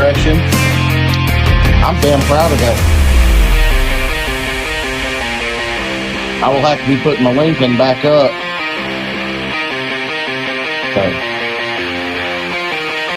progression. I'm damn proud of that. I will have to be putting my Lincoln back up. So.